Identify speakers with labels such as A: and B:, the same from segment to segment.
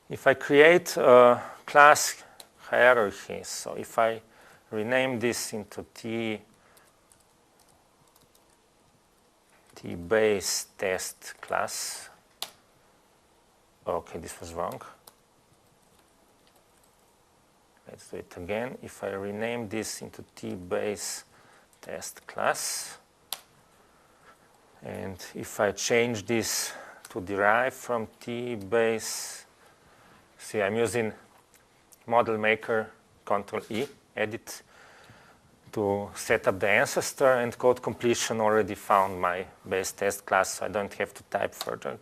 A: if I create a class hierarchy, so if I rename this into T base test class, okay, this was wrong. Let's do it again. If I rename this into T base test class, and if I change this to derive from T base, see, I'm using model maker Ctrl E, edit, to set up the ancestor, and code completion already found my base test class, so I don't have to type further.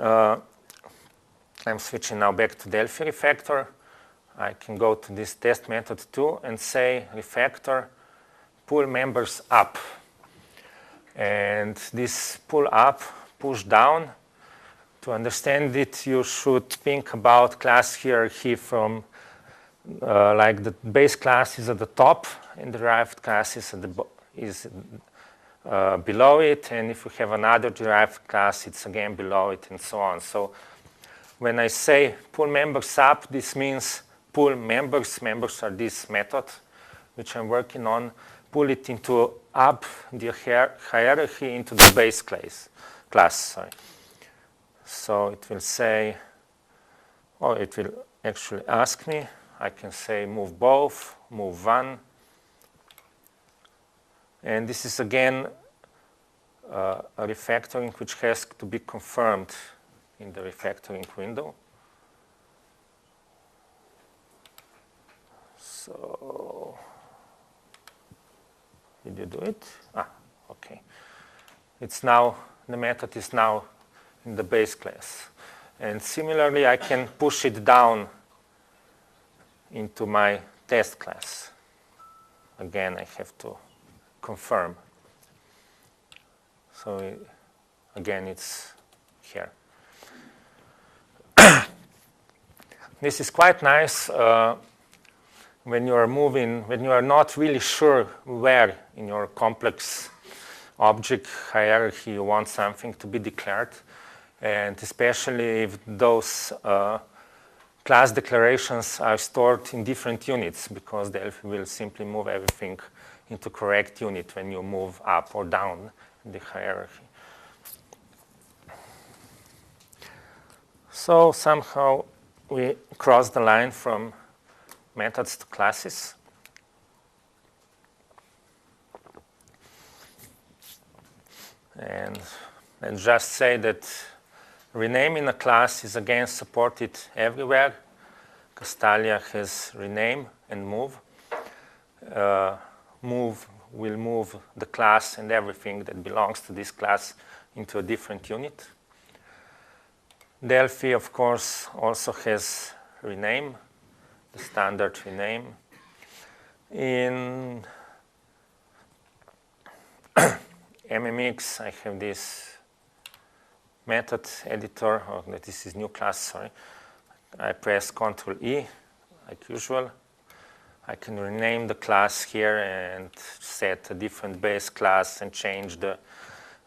A: I'm switching now back to Delphi refactor. I can go to this test method too and say refactor pull members up. And this pull up, push down, to understand it, you should think about class hierarchy from like the base class is at the top and the derived class is at below it, and if you have another derived class, it's again below it, and so on. So when I say pull members up, this means pull members. Members are this method which I'm working on. Pull it into up the hierarchy into the base class. Sorry. So it will say, or it will actually ask me. I can say move both, move one. And this is again a refactoring which has to be confirmed in the refactoring window. So, did you do it? Ah, okay. It's now, the method is now in the base class. And similarly, I can push it down into my test class. Again, I have to confirm. So again, it's here. This is quite nice when you are moving, when you are not really sure where in your complex object hierarchy you want something to be declared, and especially if those class declarations are stored in different units, because Delphi will simply move everything into correct unit when you move up or down in the hierarchy. So somehow we cross the line from methods to classes. And just say that renaming a class is again supported everywhere. Castalia has rename and move. Move will move the class and everything that belongs to this class into a different unit. Delphi, of course, also has rename, the standard rename. In MMX, I have this method editor, or this is new class, sorry. I press Ctrl E, like usual. I can rename the class here and set a different base class and change the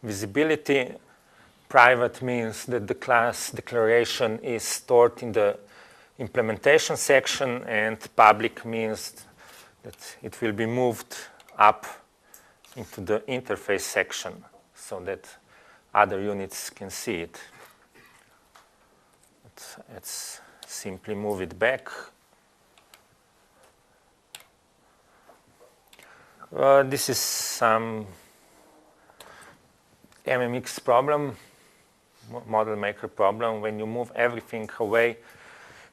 A: visibility. Private means that the class declaration is stored in the implementation section, and public means that it will be moved up into the interface section so that other units can see it. Let's simply move it back. This is some MMX problem, model maker problem. When you move everything away,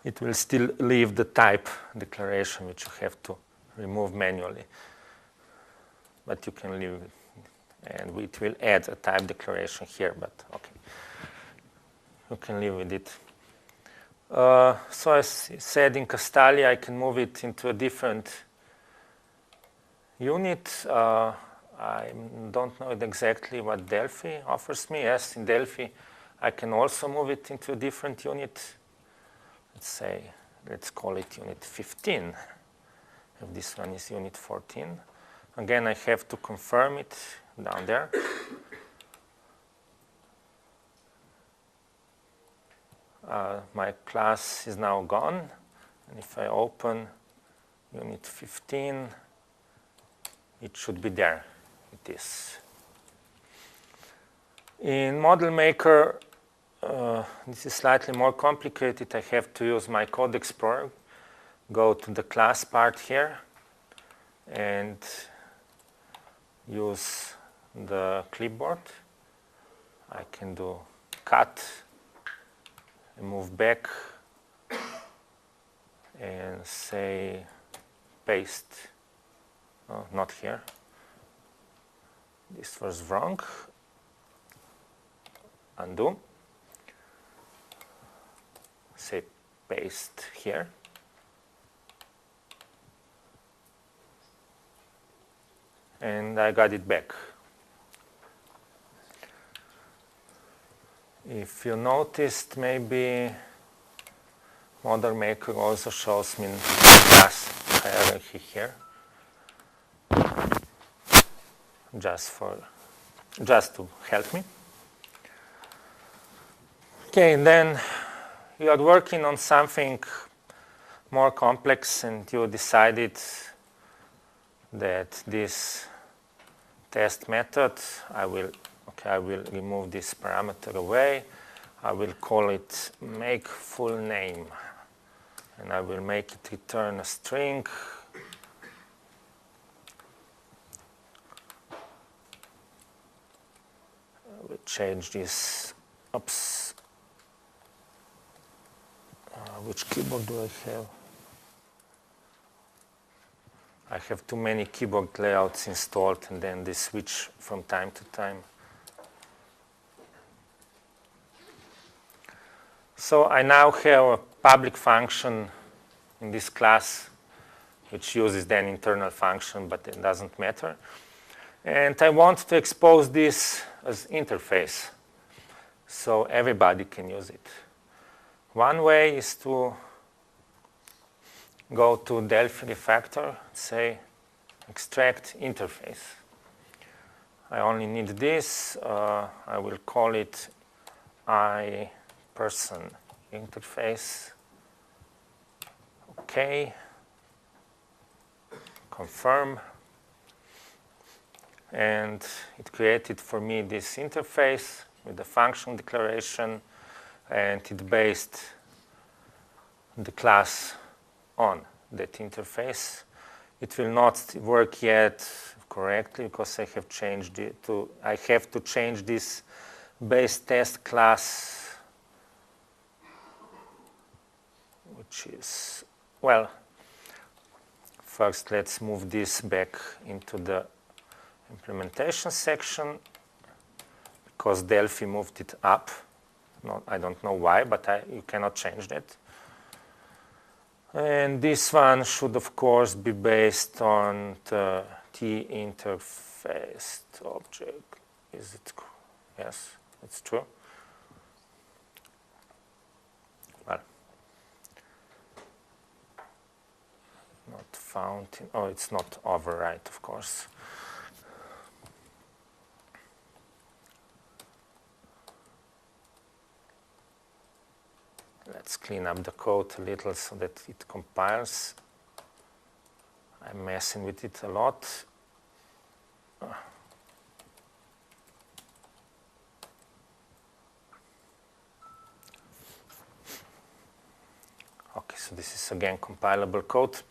A: it will still leave the type declaration, which you have to remove manually. But you can leave it, and it will add a type declaration here, but okay. You can live with it. So as said, in Castalia, I can move it into a different unit. I don't know exactly what Delphi offers me. Yes, in Delphi, I can also move it into a different unit. Let's call it unit 15. If this one is unit 14. Again, I have to confirm it down there. my class is now gone. And if I open unit 15, it should be there. It is. In Model Maker, this is slightly more complicated. I have to use my Code Explorer, go to the class part here, and use the clipboard. I can do cut and move back and say paste. Oh, not here. This was wrong. Undo. Say paste here. And I got it back. If you noticed, maybe Model Maker also shows me class hierarchy here, just to help me. Okay, and then you are working on something more complex, and you decided that this test method, I will remove this parameter away. I will call it make full name, and I will make it return a string. I will change this. Oops. Which keyboard do I have? I have too many keyboard layouts installed, and then they switch from time to time. So I now have a public function in this class, which uses then internal function, but it doesn't matter. And I want to expose this as interface, so everybody can use it. One way is to go to Delphi Refactor, say extract interface. I only need this. I will call it iPerson interface. OK. Confirm. And it created for me this interface with the function declaration, and it based the class on that interface. It will not work yet correctly because I have changed it to. I have to change this base test class, which is, well, first let's move this back into the implementation section, because Delphi moved it up. No, I don't know why, but you cannot change that. And this one should, of course, be based on the T-interface object. Is it? Yes, it's true. Well, not found. Oh, it's not override, of course. Let's clean up the code a little so that it compiles. I'm messing with it a lot. Okay, so this is again compilable code.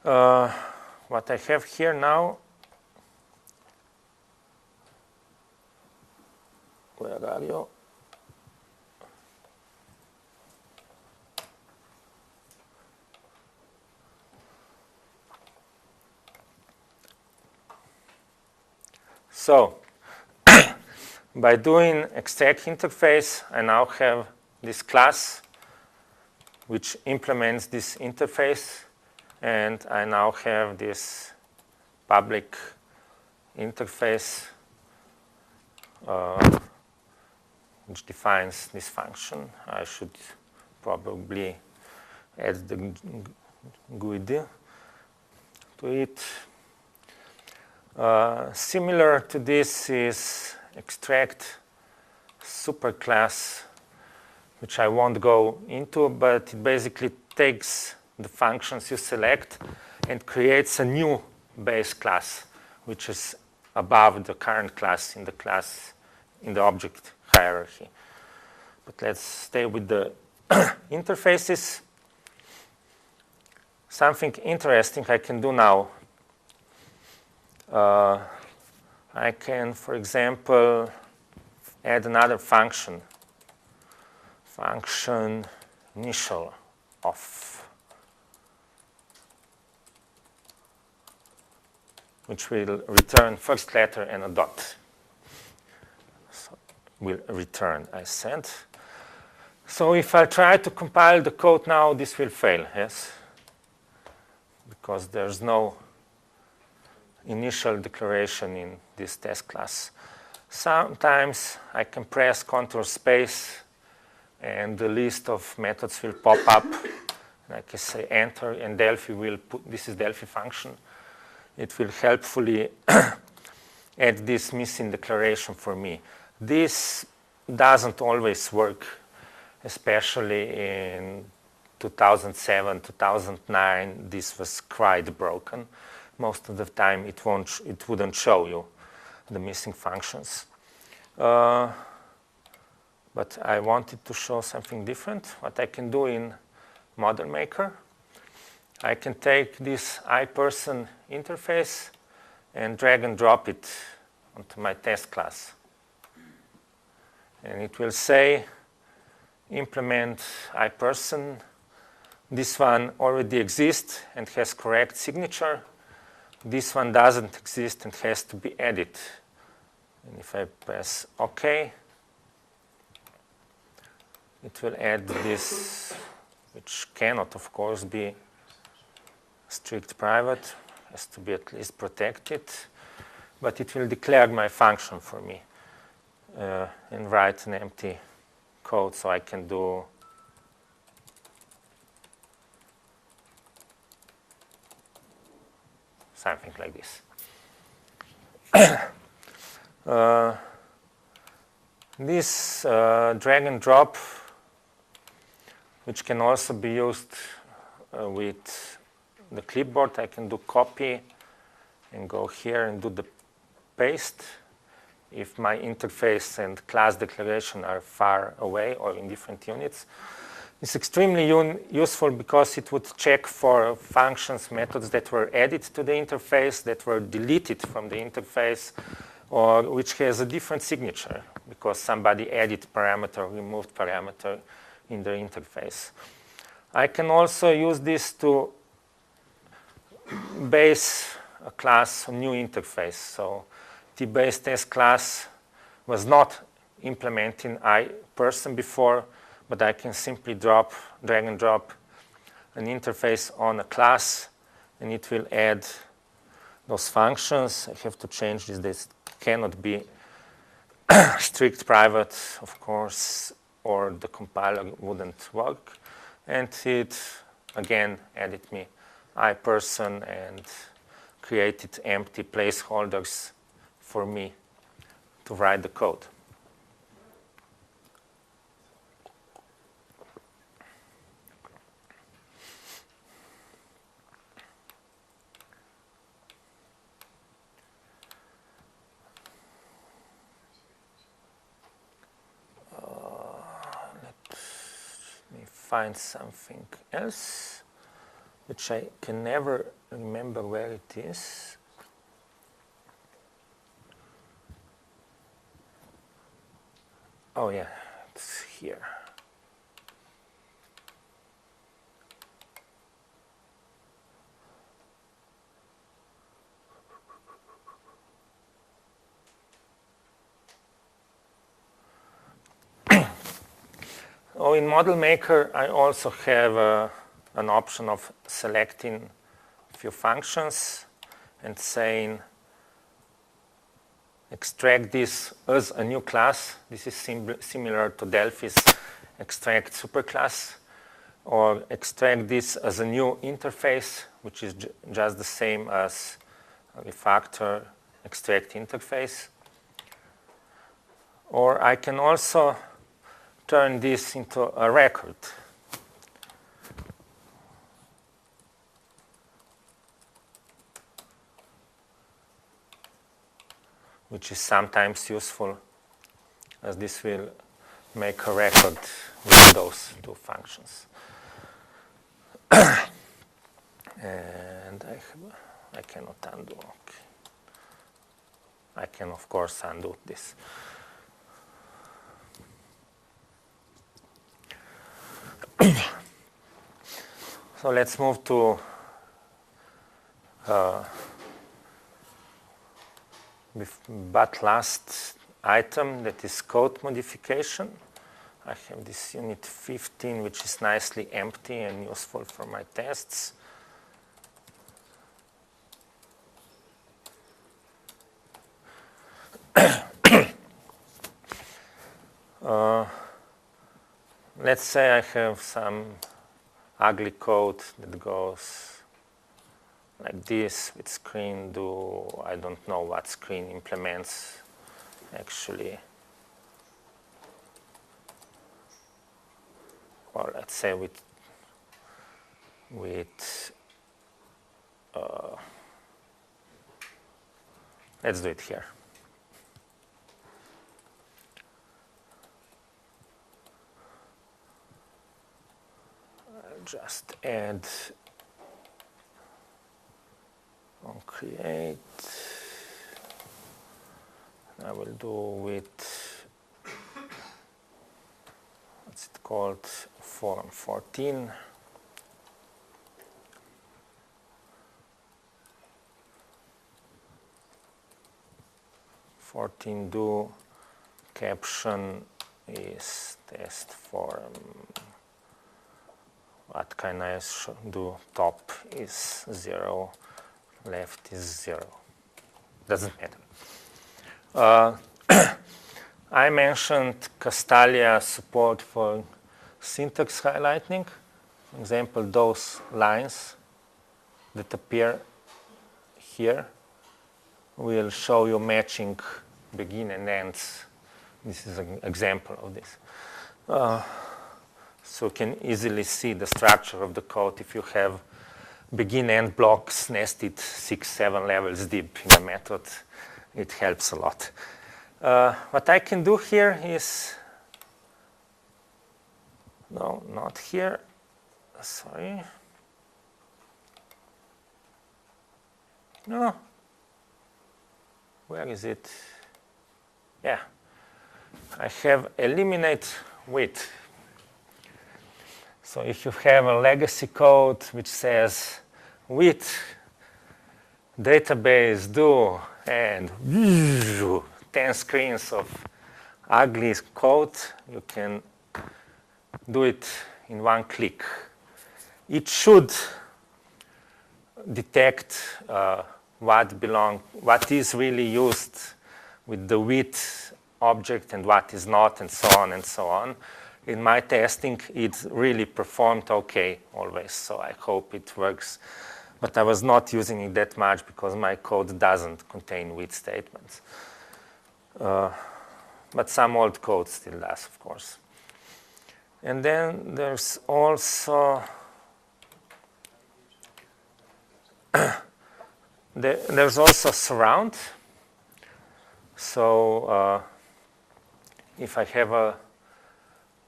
A: What I have here now, where are you? So by doing extract interface, I now have this class which implements this interface, and I now have this public interface which defines this function. I should probably add the GUID to it. Similar to this is extract superclass, which I won't go into, but it basically takes the functions you select and creates a new base class, which is above the current class in the object hierarchy. But let's stay with the interfaces. Something interesting I can do now. I can, for example, add another function initial of, which will return first letter and a dot. So will return, I said. So if I try to compile the code now, this will fail, yes? Because there's no initial declaration in this test class. Sometimes I can press Ctrl space and the list of methods will pop up. And I can say enter, and Delphi will put, this is Delphi function. It will helpfully add this missing declaration for me. This doesn't always work, especially in 2007, 2009, this was quite broken. Most of the time it wouldn't show you the missing functions. But I wanted to show something different. What I can do in Model Maker, I can take this iPerson interface and drag and drop it onto my test class. And it will say, implement iPerson. This one already exists and has correct signature. This one doesn't exist and has to be added. And if I press OK, it will add this, which cannot, of course, be strict private. Has to be at least protected. But it will declare my function for me and write an empty code so I can do something like this. This drag and drop, which can also be used with the clipboard, I can do copy and go here and do the paste if my interface and class declaration are far away or in different units. It's extremely useful because it would check for functions, methods that were added to the interface, that were deleted from the interface, or which has a different signature because somebody added parameter, removed parameter in the interface. I can also use this to base a class on new interface. So the base test class was not implementing iPerson before, but I can simply drag and drop an interface on a class, and it will add those functions. I have to change this. This cannot be strict private, of course, or the compiler wouldn't work. And it, again, added me iPerson and created empty placeholders for me to write the code. Let me find something else, which I can never remember where it is. Oh yeah, it's here. Oh, in Model Maker, I also have an option of selecting a few functions and saying, extract this as a new class. This is similar to Delphi's extract superclass, or extract this as a new interface, which is just the same as refactor extract interface. Or I can also turn this into a record. Which is sometimes useful, as this will make a record with those two functions. And I cannot undo. Okay. I can, of course, undo this. So let's move to but last item, that is code modification. I have this unit 15, which is nicely empty and useful for my tests. Let's say I have some ugly code that goes like this with screen do, I don't know what screen implements actually. Or let's say let's do it here. I'll just add on create. I will do with, what's it called, form 14. Do caption is test form. What can I do? Top is 0, left is 0. Doesn't matter. I mentioned Castalia support for syntax highlighting. For example, those lines that appear here will show you matching begin and ends. This is an example of this. So you can easily see the structure of the code if you have begin-end blocks nested 6, 7 levels deep in a method. It helps a lot. What I can do here is, no, not here, sorry. No, where is it? Yeah, I have eliminate width. So if you have a legacy code which says with database do and 10 screens of ugly code, you can do it in one click. It should detect what is really used with the with object and what is not, and so on and so on. In my testing, it really performed okay always, so I hope it works. But I was not using it that much because my code doesn't contain with statements. But some old code still does, of course. And then there's also there's also surround. So if I have a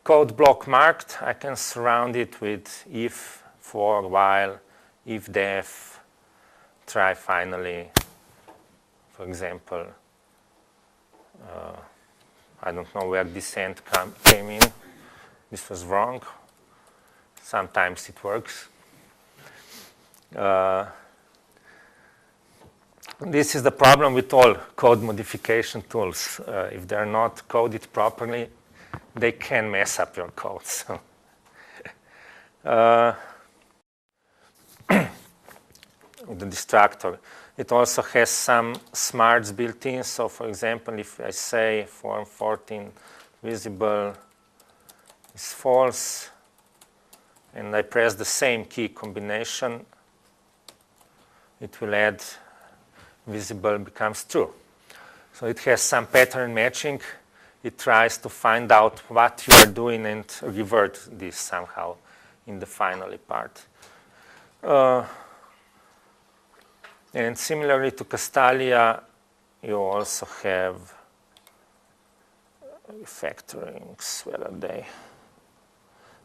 A: code block marked, I can surround it with if, for, while, if def, try finally, for example. I don't know where this end came in. This was wrong. Sometimes it works. This is the problem with all code modification tools. If they're not coded properly, they can mess up your code. So, with the destructor, it also has some smarts built in. So, for example, if I say form 14 visible is false, and I press the same key combination, it will add visible becomes true. So it has some pattern matching. it tries to find out what you are doing and revert this somehow in the finally part. And similarly to Castalia, you also have refactorings. Where are they?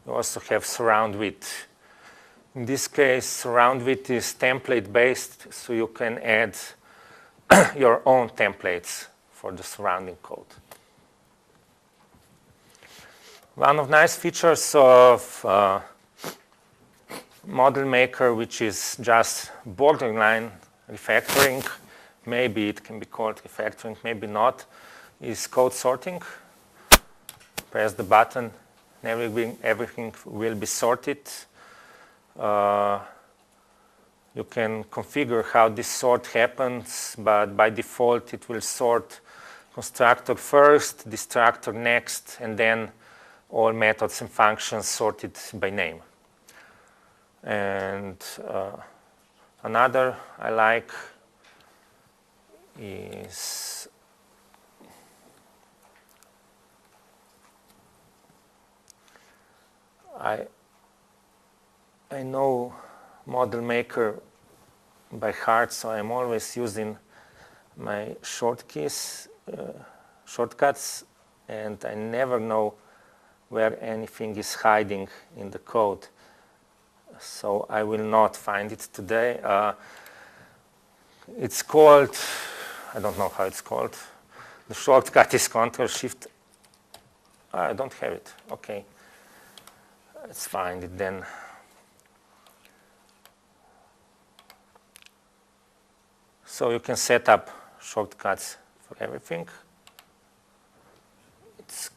A: You also have surround width. In this case, surround width is template based, so you can add your own templates for the surrounding code. One of the nice features of Model Maker, which is just borderline refactoring, maybe it can be called refactoring, maybe not, is code sorting. Press the button, and everything will be sorted. You can configure how this sort happens, but by default it will sort constructor first, destructor next, and then all methods and functions sorted by name. And another I like is I know Model Maker by heart, so I'm always using my shortcuts, and I never know where anything is hiding in the code. So I will not find it today. It's called, I don't know how it's called. The shortcut is Ctrl-Shift. I don't have it. Okay. Let's find it then. So you can set up shortcuts for everything. It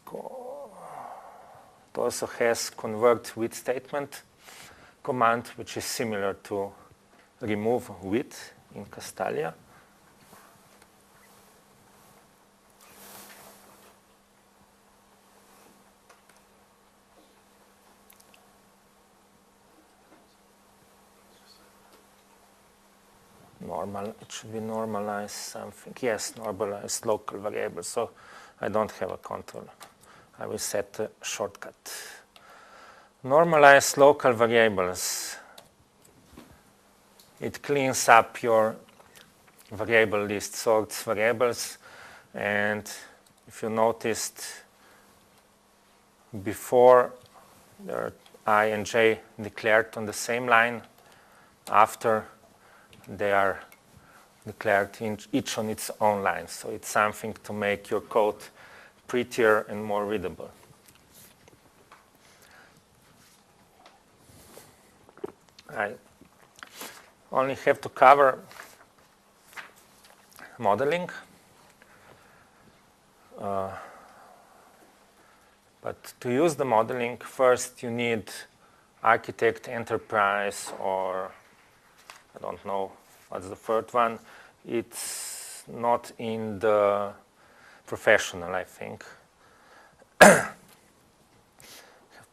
A: also has convert with statement command, which is similar to remove with in Castalia. It should be normalize something. Yes, normalize local variable. So I don't have a control. I will set a shortcut. Normalize local variables. It cleans up your variable list, sorts variables. And if you noticed, before there are I and j declared on the same line. After, they are declared each on its own line. So it's something to make your code prettier and more readable. I only have to cover modeling. But to use the modeling, first you need Architect, Enterprise, or I don't know what's the third one. It's not in the Professional, I think.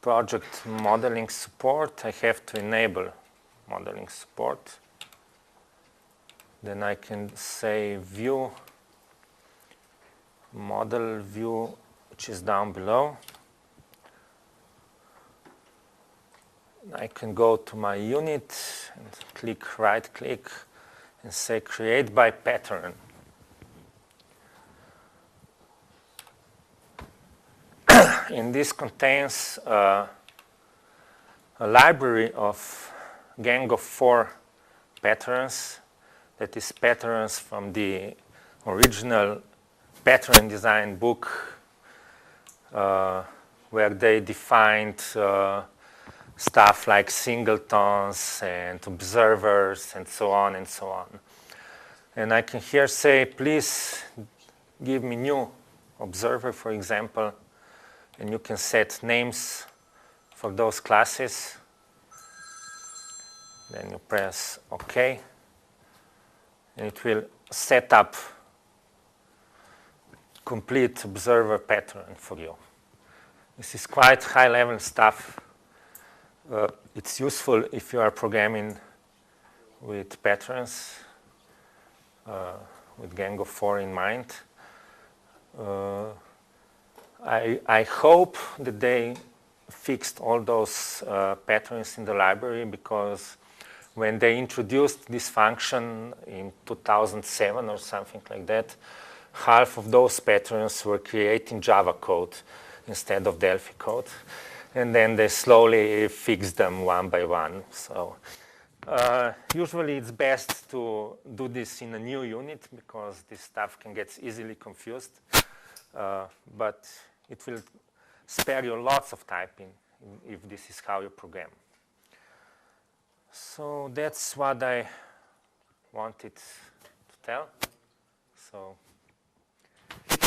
A: Project modeling support. I have to enable modeling support. Then I can say view, model view, which is down below. I can go to my unit and right click and say create by pattern. And this contains a library of gang of 4 patterns. That is patterns from the original pattern design book, where they defined stuff like singletons and observers and so on and so on. And I can here say, please give me new observer, for example, and you can set names for those classes. Then you press OK, and it will set up complete observer pattern for you. This is quite high-level stuff. It's useful if you are programming with patterns, with gang of 4 in mind. I hope that they fixed all those patterns in the library, because when they introduced this function in 2007 or something like that, half of those patterns were creating Java code instead of Delphi code. And then they slowly fixed them one by one. So usually it's best to do this in a new unit, because this stuff can get easily confused. But it will spare you lots of typing if this is how you program. So that's what I wanted to tell. So
B: the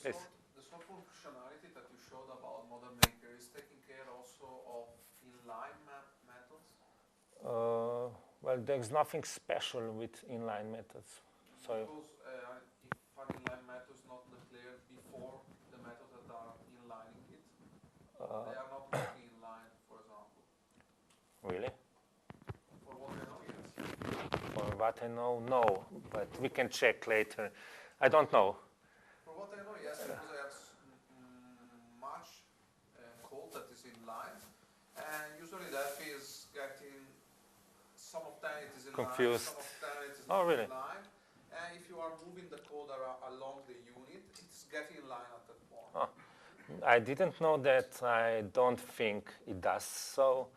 B: sort of functionality that you showed about Model Maker is taking care also of inline methods?
A: Well, there's nothing special with inline methods. So
B: because if an inline method is not declared before the methods that are inlining it, they are not working inline, for example.
A: Really?
B: For what I know, yes.
A: For what I know, no. But we can check later. I don't know.
B: For what I know, yes, because I have much code that is inline, and usually Delphi is getting, some of them it is inline,
A: Confused.
B: some of them it is
A: Oh,
B: not
A: really?
B: inline. And if you are moving the code along the unit, it's getting in line at that point.
A: Oh, I didn't know that. I don't think it does so.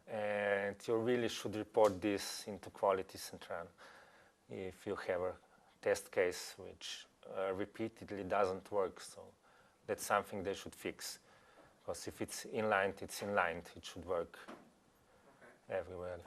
A: And you really should report this into Quality Central if you have a test case which repeatedly doesn't work. So that's something they should fix. Because if it's inlined, it's inlined. It should work everywhere.